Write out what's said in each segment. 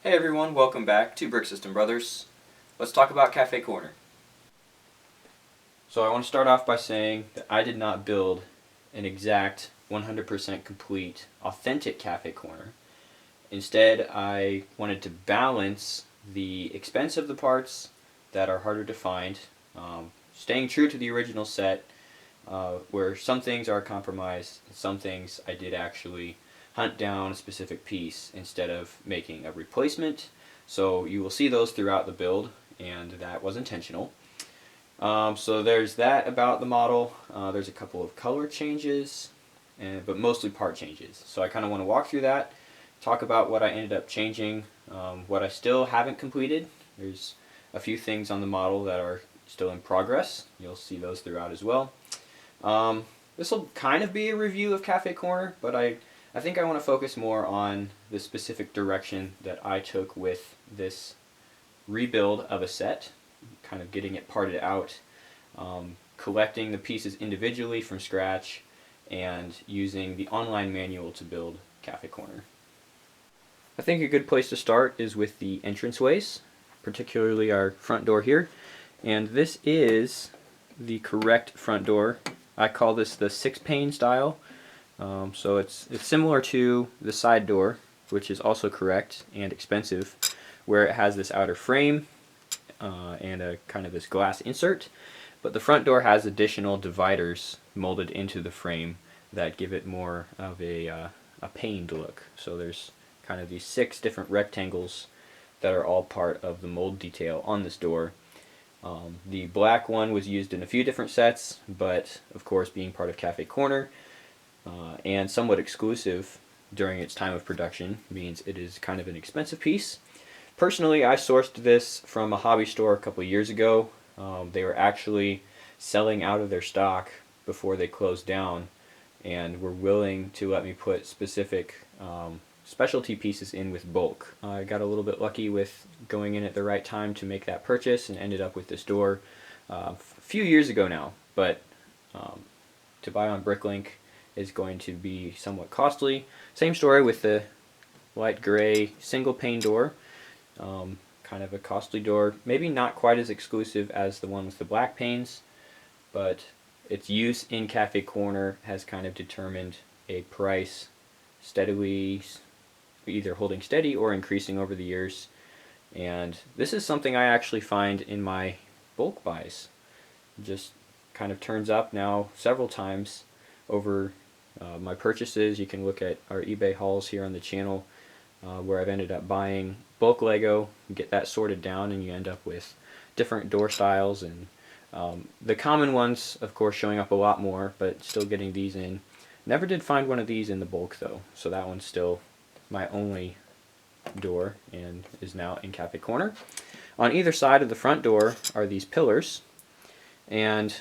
Hey everyone, welcome back to Brick System Brothers. Let's talk about Café Corner. So I want to start off by saying that I did not build an exact 100% complete, authentic Café Corner. Instead, I wanted to balance the expense of the parts that are harder to find, staying true to the original set, where some things are compromised, and some things I did actually hunt down a specific piece instead of making a replacement. So you will see those throughout the build, and that was intentional. So there's that about the model. There's a couple of color changes, but mostly part changes. So I kind of want to walk through that, talk about what I ended up changing, what I still haven't completed. There's a few things on the model that are still in progress. You'll see those throughout as well. This will kind of be a review of Café Corner, but I think I want to focus more on the specific direction that I took with this rebuild of a set, kind of getting it parted out, collecting the pieces individually from scratch, and using the online manual to build Café Corner. I think a good place to start is with the entranceways, particularly our front door here. And this is the correct front door. I call this the 6-pane style. So it's similar to the side door, which is also correct and expensive, where it has this outer frame and a kind of this glass insert. But the front door has additional dividers molded into the frame that give it more of a paned look. So there's kind of these 6 different rectangles that are all part of the mold detail on this door. The black one was used in a few different sets, but of course being part of Café Corner and somewhat exclusive during its time of production means it is kind of an expensive piece. Personally, I sourced this from a hobby store a couple years ago. They were actually selling out of their stock before they closed down, and were willing to let me put specific specialty pieces in with bulk. I got a little bit lucky with going in at the right time to make that purchase and ended up with this door a few years ago now, but to buy on Bricklink is going to be somewhat costly. Same story with the light gray single pane door. Kind of a costly door, maybe not quite as exclusive as the one with the black panes, but its use in Café Corner has kind of determined a price steadily either holding steady or increasing over the years. And this is something I actually find in my bulk buys. It just kind of turns up now several times over my purchases. You can look at our eBay hauls here on the channel where I've ended up buying bulk Lego, get that sorted down, and you end up with different door styles, and the common ones of course showing up a lot more, but still getting these in. Never did find one of these in the bulk though, so that one's still my only door and is now in Café Corner. On either side of the front door are these pillars, and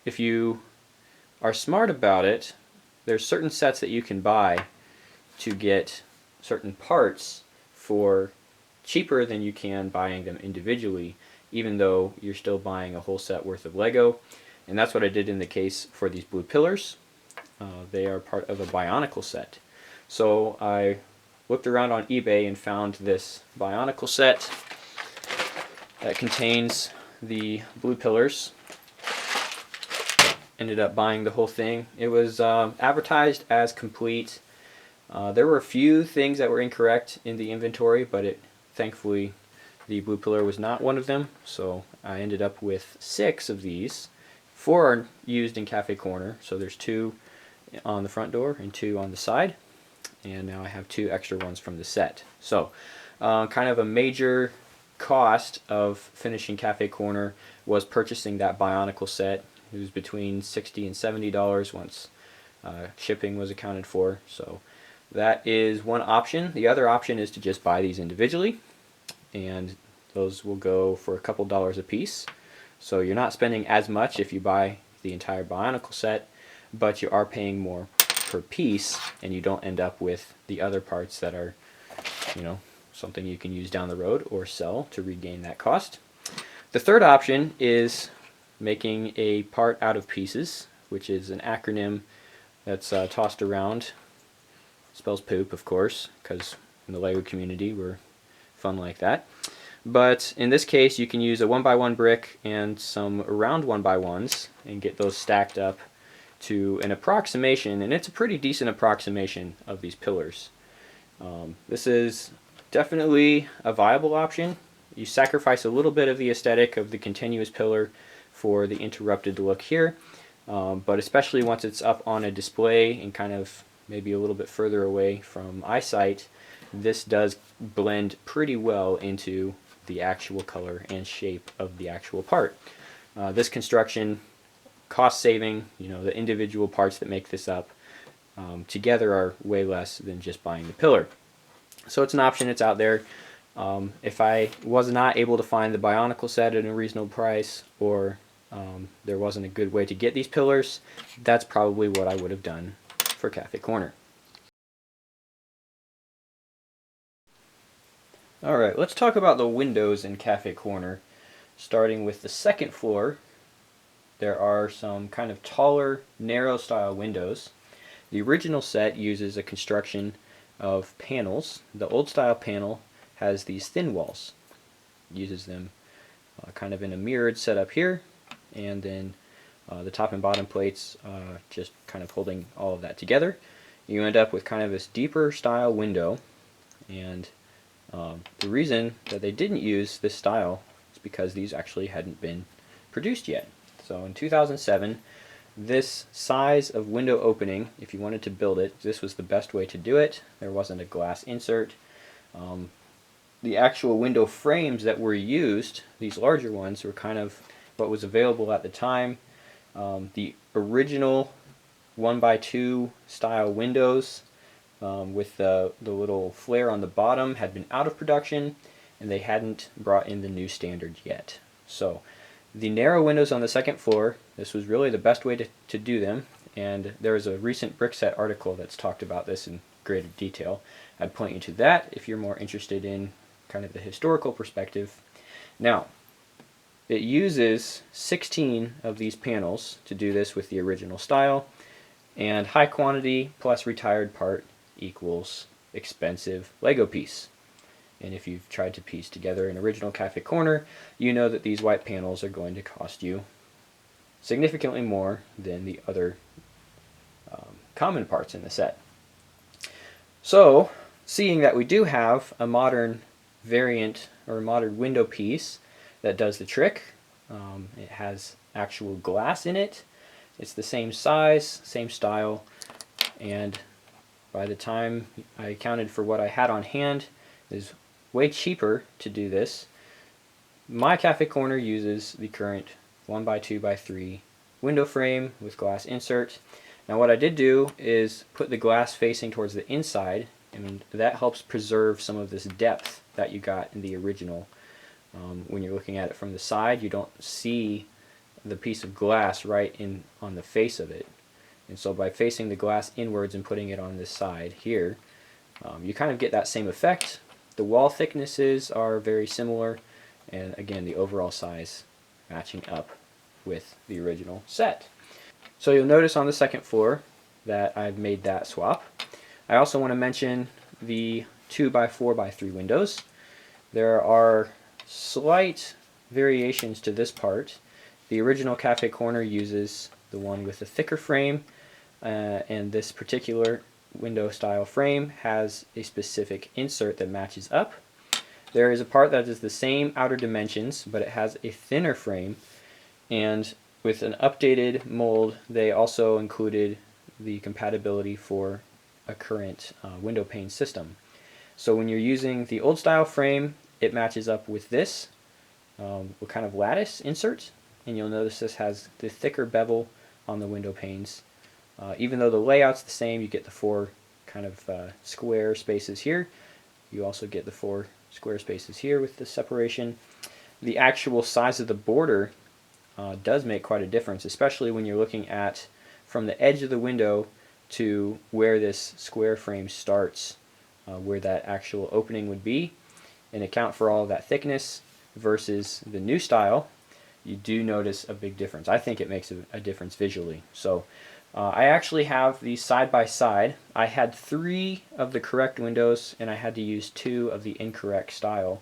if you are smart about it, there's certain sets that you can buy to get certain parts for cheaper than you can buying them individually, even though you're still buying a whole set worth of Lego. And that's what I did in the case for these blue pillars. They are part of a Bionicle set. So I looked around on eBay and found this Bionicle set that contains the blue pillars. Ended up buying the whole thing. It was advertised as complete. There were a few things that were incorrect in the inventory, but thankfully the blue pillar was not one of them. So I ended up with 6 of these. 4 are used in Café Corner, so there's 2 on the front door and 2 on the side. And now I have 2 extra ones from the set. So kind of a major cost of finishing Café Corner was purchasing that Bionicle set. It was between $60 and $70 once shipping was accounted for. So that is one option. The other option is to just buy these individually, and those will go for a couple dollars a piece. So you're not spending as much if you buy the entire Bionicle set, but you are paying more per piece, and you don't end up with the other parts that are, something you can use down the road or sell to regain that cost. The third option is making a part out of pieces, which is an acronym that's tossed around. Spells poop, of course, because in the Lego community were fun like that. But in this case, you can use a 1x1 brick and some round 1x1s and get those stacked up to an approximation, and it's a pretty decent approximation of these pillars. This is definitely a viable option. You sacrifice a little bit of the aesthetic of the continuous pillar for the interrupted look here, but especially once it's up on a display and kind of maybe a little bit further away from eyesight, this does blend pretty well into the actual color and shape of the actual part. This construction, cost saving, the individual parts that make this up together are way less than just buying the pillar. So it's an option, it's out there. If I was not able to find the Bionicle set at a reasonable price, or there wasn't a good way to get these pillars, that's probably what I would have done for Café Corner. Alright, let's talk about the windows in Café Corner. Starting with the second floor, there are some kind of taller, narrow style windows. The original set uses a construction of panels. The old style panel has these thin walls. Uses them kind of in a mirrored setup here, and then the top and bottom plates just kind of holding all of that together. You end up with kind of this deeper style window, and the reason that they didn't use this style is because these actually hadn't been produced yet. So in 2007, this size of window opening, if you wanted to build it, this was the best way to do it. There wasn't a glass insert. The actual window frames that were used, these larger ones, were kind of what was available at the time. The original 1x2 style windows with the little flare on the bottom had been out of production, and they hadn't brought in the new standard yet. So the narrow windows on the second floor, this was really the best way to do them, and there is a recent Brickset article that's talked about this in greater detail. I'd point you to that if you're more interested in kind of the historical perspective. Now, it uses 16 of these panels to do this with the original style, and high quantity plus retired part equals expensive Lego piece. And if you've tried to piece together an original Café Corner, you know that these white panels are going to cost you significantly more than the other common parts in the set. So, seeing that we do have a modern variant or a modern window piece that does the trick, it has actual glass in it, it's the same size, same style, and by the time I accounted for what I had on hand, it is way cheaper to do this. My Café Corner uses the current 1x2x3 window frame with glass insert. Now what I did do is put the glass facing towards the inside, and that helps preserve some of this depth that you got in the original. When you're looking at it from the side, you don't see the piece of glass right in on the face of it. And so by facing the glass inwards and putting it on this side here, you kind of get that same effect. The wall thicknesses are very similar, and again, the overall size matching up with the original set. So you'll notice on the second floor that I've made that swap. I also want to mention the 2x4x3 windows. There are slight variations to this part. The original Café Corner uses the one with the thicker frame, and this particular window style frame has a specific insert that matches up. There is a part that is the same outer dimensions, but it has a thinner frame, and with an updated mold they also included the compatibility for a current window pane system. So when you're using the old style frame, it matches up with this kind of lattice insert, and you'll notice this has the thicker bevel on the window panes. Even though the layout's the same, you get the 4 kind of square spaces here. You also get the 4 square spaces here with the separation. The actual size of the border does make quite a difference, especially when you're looking at from the edge of the window to where this square frame starts, where that actual opening would be, and account for all of that thickness versus the new style. You do notice a big difference. I think it makes a difference visually. So I actually have these side by side. I had 3 of the correct windows and I had to use 2 of the incorrect style.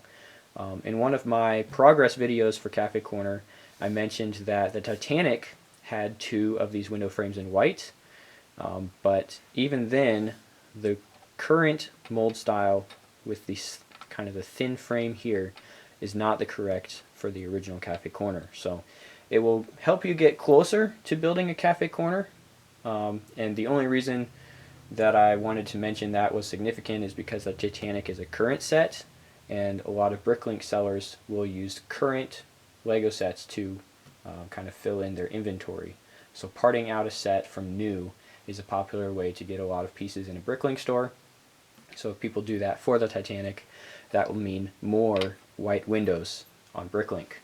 In one of my progress videos for Café Corner, I mentioned that the Titanic had 2 of these window frames in white, but even then, the current mold style with this kind of the thin frame here is not the correct for the original Café Corner. So it will help you get closer to building a Café Corner, and the only reason that I wanted to mention that was significant is because the Titanic is a current set, and a lot of Bricklink sellers will use current Lego sets to kind of fill in their inventory. So parting out a set from new is a popular way to get a lot of pieces in a Bricklink store. So if people do that for the Titanic, that will mean more white windows on Bricklink.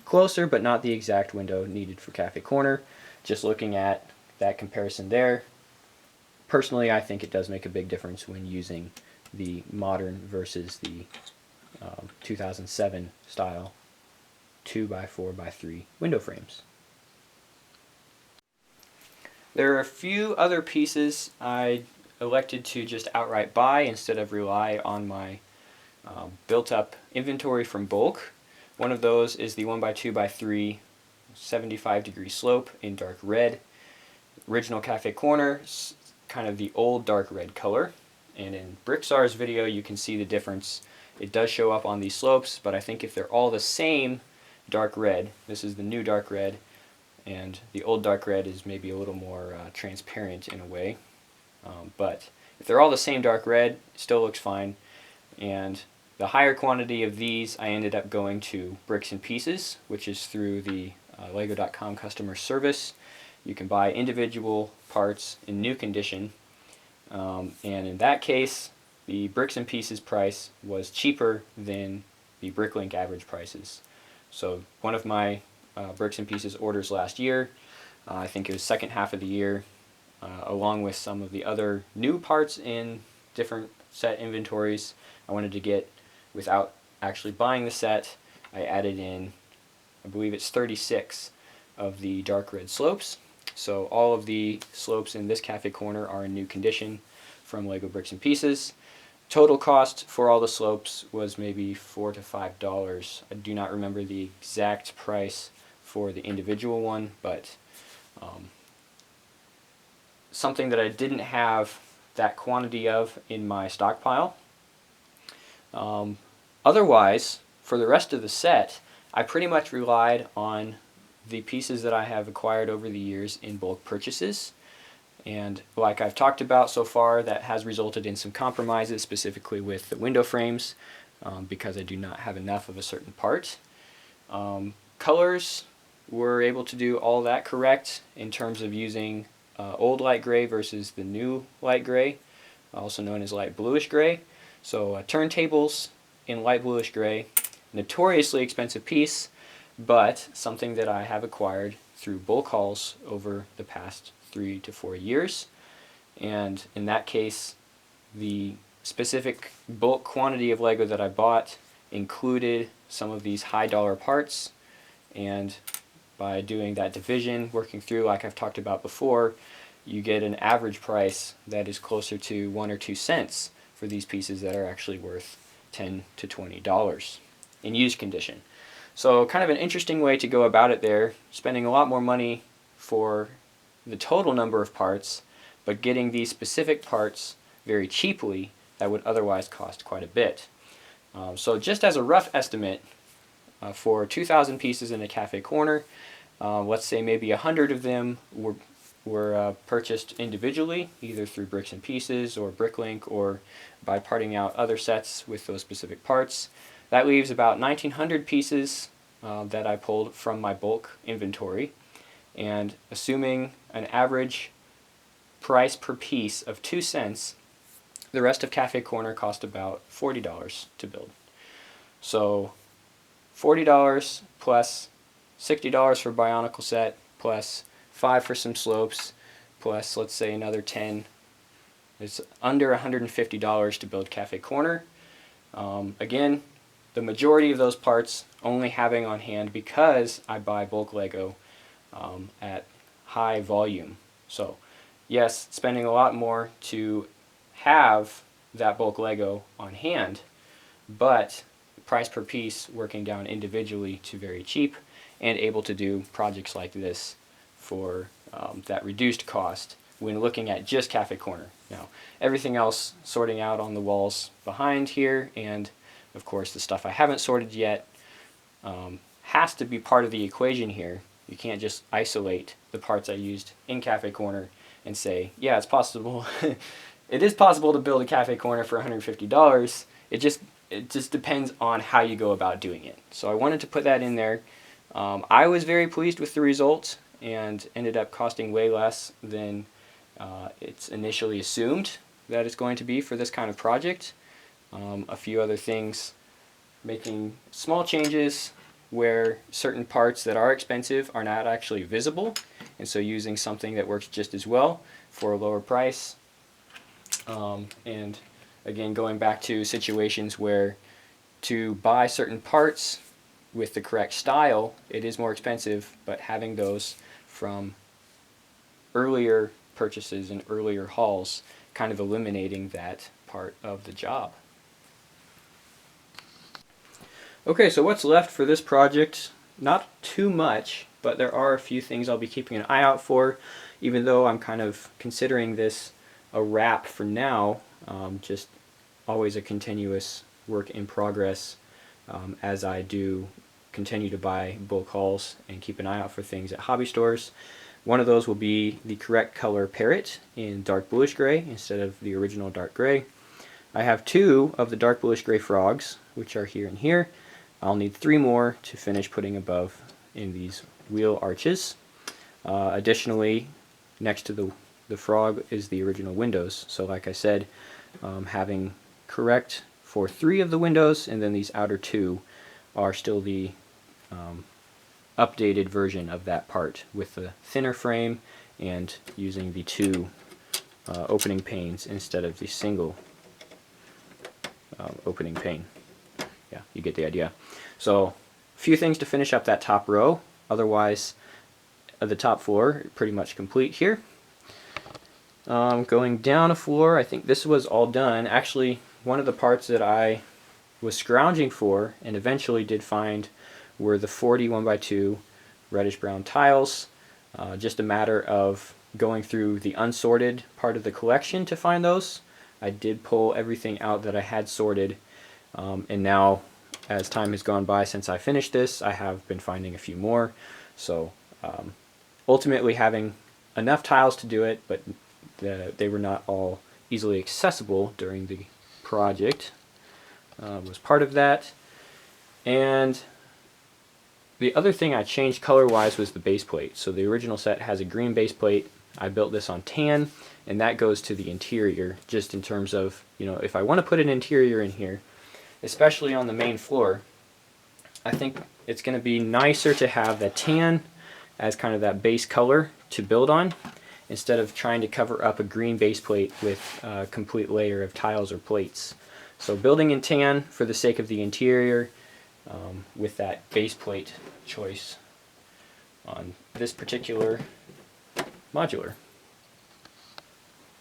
Closer, but not the exact window needed for Café Corner. Just looking at that comparison there, personally I think it does make a big difference when using the modern versus the 2007 style 2x4x3 window frames. There are a few other pieces I elected to just outright buy instead of rely on my built-up inventory from bulk. One of those is the 1x2x3 75-degree slope in dark red. Original Café Corner, kind of the old dark red color. And in Bricksar's video you can see the difference. It does show up on these slopes, but I think if they're all the same dark red, this is the new dark red, and the old dark red is maybe a little more transparent in a way. But if they're all the same dark red, it still looks fine. And the higher quantity of these I ended up going to Bricks and Pieces, which is through the Lego.com customer service. You can buy individual parts in new condition, and in that case the Bricks and Pieces price was cheaper than the Bricklink average prices. So one of my Bricks and Pieces orders last year, I think it was second half of the year, along with some of the other new parts in different set inventories I wanted to get without actually buying the set. I added in, I believe it's 36 of the dark red slopes. So all of the slopes in this Café Corner are in new condition from Lego Bricks and Pieces. Total cost for all the slopes was maybe $4 to $5. I do not remember the exact price for the individual one, but something that I didn't have that quantity of in my stockpile. Otherwise, for the rest of the set, I pretty much relied on the pieces that I have acquired over the years in bulk purchases. And like I've talked about so far, that has resulted in some compromises, specifically with the window frames, because I do not have enough of a certain part. Colors, were able to do all that correct in terms of using old light gray versus the new light gray, also known as light bluish gray. So turntables in light bluish gray, notoriously expensive piece, but something that I have acquired through bulk hauls over the past 3 to 4 years. And in that case, the specific bulk quantity of Lego that I bought included some of these high dollar parts, and by doing that division, working through like I've talked about before, you get an average price that is closer to 1 or 2 cents for these pieces that are actually worth $10 to $20 in used condition. So kind of an interesting way to go about it there, spending a lot more money for the total number of parts, but getting these specific parts very cheaply that would otherwise cost quite a bit. So just as a rough estimate, for 2,000 pieces in a Café Corner, let's say maybe 100 of them were purchased individually, either through Bricks and Pieces or Bricklink, or by parting out other sets with those specific parts. That leaves about 1,900 pieces that I pulled from my bulk inventory, and assuming an average price per piece of 2 cents, the rest of Café Corner cost about $40 to build. So $40 plus $60 for Bionicle set, plus $5 for some slopes, plus let's say another $10. It's under $150 to build Café Corner. Again, the majority of those parts only having on hand because I buy bulk Lego at high volume. So yes, spending a lot more to have that bulk Lego on hand, but price per piece working down individually to very cheap, and able to do projects like this for that reduced cost when looking at just Cafe Corner. Now, everything else sorting out on the walls behind here, and of course the stuff I haven't sorted yet, has to be part of the equation here. You can't just isolate the parts I used in Cafe Corner and say, yeah, it's possible. It is possible to build a Cafe Corner for $150. It just depends on how you go about doing it. So I wanted to put that in there. I was very pleased with the results and ended up costing way less than it's initially assumed that it's going to be for this kind of project. A few other things, making small changes where certain parts that are expensive are not actually visible, and so using something that works just as well for a lower price. And again, going back to situations where to buy certain parts with the correct style, it is more expensive, but having those from earlier purchases and earlier hauls, kind of eliminating that part of the job. Okay, so what's left for this project? Not too much, but there are a few things I'll be keeping an eye out for, even though I'm kind of considering this a wrap for now, just always a continuous work in progress as I do continue to buy bulk hauls and keep an eye out for things at hobby stores. One of those will be the correct color parrot in dark bluish gray instead of the original dark gray. I have 2 of the dark bluish gray frogs, which are here and here. I'll need 3 more to finish putting above in these wheel arches. Additionally, next to the frog is the original windows. So like I said, having correct for 3 of the windows, and then these outer 2 are still the updated version of that part with the thinner frame and using the 2 opening panes instead of the single opening pane. Yeah, you get the idea. So a few things to finish up that top row. Otherwise, the top floor pretty much complete here. Going down a floor, I think this was all done. Actually, one of the parts that I was scrounging for and eventually did find were the 40 1x2 reddish brown tiles. Just a matter of going through the unsorted part of the collection to find those. I did pull everything out that I had sorted, and now as time has gone by since I finished this, I have been finding a few more. So ultimately having enough tiles to do it, but they were not all easily accessible during the project, was part of that. And the other thing I changed color-wise was the base plate. So the original set has a green base plate. I built this on tan, and that goes to the interior, just in terms of, if I want to put an interior in here, especially on the main floor, I think it's going to be nicer to have that tan as kind of that base color to build on, instead of trying to cover up a green base plate with a complete layer of tiles or plates. So building in tan for the sake of the interior, with that base plate choice on this particular modular.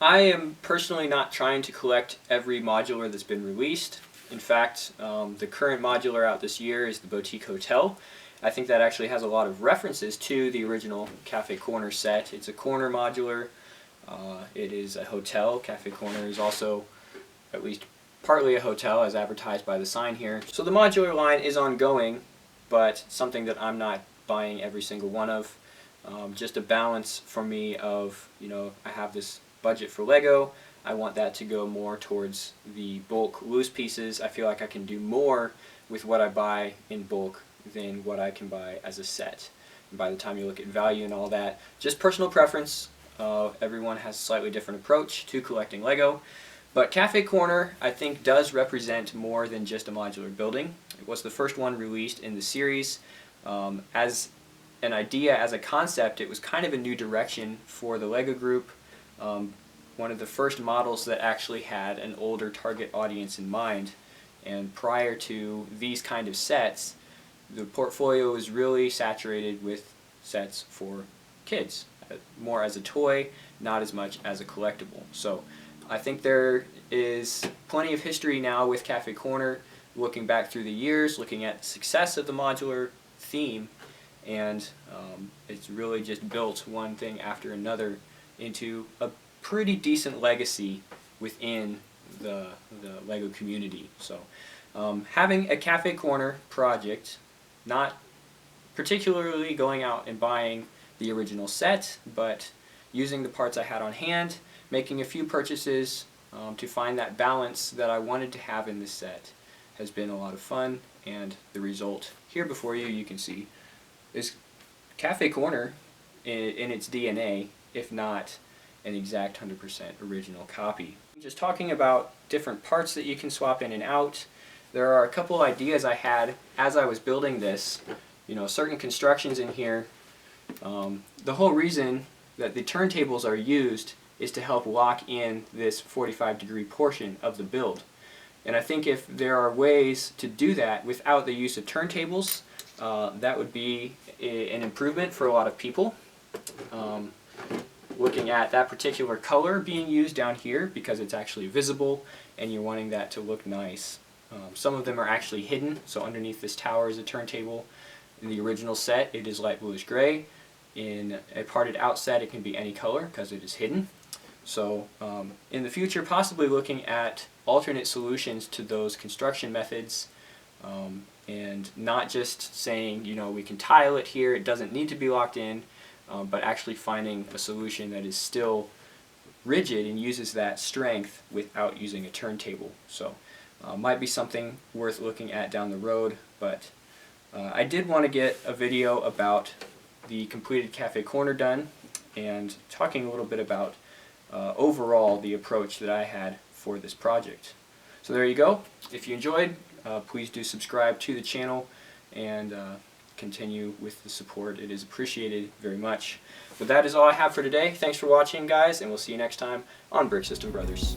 I am personally not trying to collect every modular that's been released. In fact, the current modular out this year is the Boutique Hotel. I think that actually has a lot of references to the original Café Corner set. It's a corner modular. It is a hotel. Café Corner is also at least partly a hotel, as advertised by the sign here. So the modular line is ongoing, but something that I'm not buying every single one of. Just a balance for me of, I have this budget for Lego. I want that to go more towards the bulk loose pieces. I feel like I can do more with what I buy in bulk than what I can buy as a set. And by the time you look at value and all that, just personal preference. Everyone has a slightly different approach to collecting Lego. But Café Corner, I think, does represent more than just a modular building. It was the first one released in the series. As an idea, as a concept, it was kind of a new direction for the Lego group. One of the first models that actually had an older target audience in mind. And prior to these kind of sets, the portfolio was really saturated with sets for kids. more as a toy, not as much as a collectible. So I think there is plenty of history now with Café Corner, looking back through the years, looking at the success of the modular theme, and it's really just built one thing after another into a pretty decent legacy within the LEGO community. So having a Café Corner project, not particularly going out and buying the original set, but using the parts I had on hand, making a few purchases to find that balance that I wanted to have in this set has been a lot of fun, and the result here before you can see is Café Corner in its DNA, if not an exact 100% original copy. Just talking about different parts that you can swap in and out, there are a couple ideas I had as I was building this. You know, certain constructions in here. The whole reason that the turntables are used is to help lock in this 45-degree portion of the build. And I think if there are ways to do that without the use of turntables, that would be an improvement for a lot of people. Looking at that particular color being used down here because it's actually visible and you're wanting that to look nice. Some of them are actually hidden, so underneath this tower is a turntable. In the original set it is light bluish gray. In a parted out set it can be any color because it is hidden. So in the future, possibly looking at alternate solutions to those construction methods, and not just saying, you know, we can tile it here, it doesn't need to be locked in, but actually finding a solution that is still rigid and uses that strength without using a turntable. So might be something worth looking at down the road, but I did want to get a video about the completed Café Corner done and talking a little bit about overall the approach that I had for this project. So there you go. If you enjoyed, please do subscribe to the channel and continue with the support. It is appreciated very much. But that is all I have for today. Thanks for watching, guys, and we'll see you next time on Brick System Brothers.